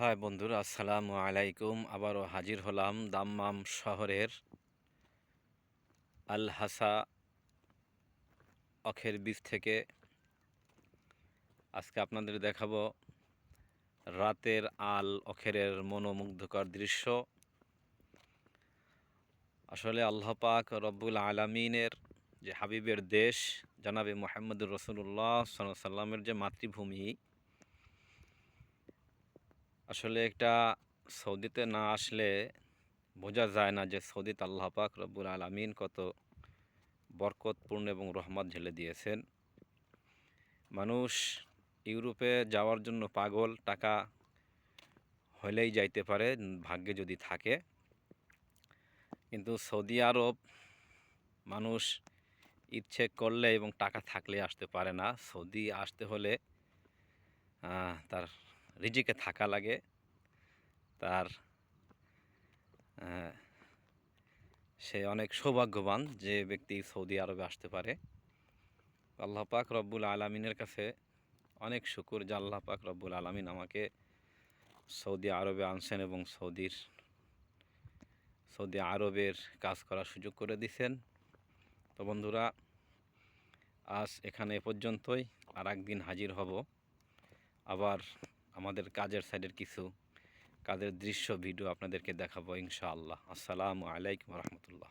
High বন্ধুরা, আসসালামু আলাইকুম। আবারও হাজির হলাম দাম্মাম শহরের আল হাসা অখের বীজ থেকে। আজকে আপনাদের দেখাবো রাতের আল অখেরের মনোমুগ্ধকর দৃশ্য। আসলে আল্লাহ পাক রব্বুল আলামিনের যে হাবিবের দেশ জনাবে মুহাম্মদুর রাসূলুল্লাহ সাল্লাল্লাহু আলাইহি সাল্লামের যে মাতৃভূমি, আসলে একটা সৌদিতে না আসলে বোঝা যায় না যে সৌদিতে আল্লাহ পাক রব্বুল আলামিন কত বরকতপূর্ণ এবং রহমত ঢেলে দিয়েছেন। মানুষ ইউরোপে যাওয়ার জন্য পাগল, টাকা হলেই যাইতে পারে ভাগ্যে যদি থাকে। কিন্তু সৌদি আরব মানুষ ইচ্ছে করলে এবং টাকা থাকলে আসতে পারে না। সৌদি আসতে হলে তার রিজিকে থাকা লাগে, তার আহ, সে অনেক সৌভাগ্যবান যে ব্যক্তি সৌদি আরবে আসতে পারে। আল্লাহ পাক রব্বুল আলামিনের কাছে অনেক শুকুর যে আল্লাহ পাক রব্বুল আলামিন আমাকে সৌদি আরবে আনছেন এবং সৌদি আরবের কাজ করার সুযোগ করে দিছেন। তো বন্ধুরা, আজ এখানে এ পর্যন্তই। আর একদিন হাজির হব, আবার আমাদের কাজের সাইডের কিছু কাজের দৃশ্য ভিডিও আপনাদেরকে দেখাবো ইনশাআল্লাহ। আসসালামু আলাইকুম রহমতুল্লাহ।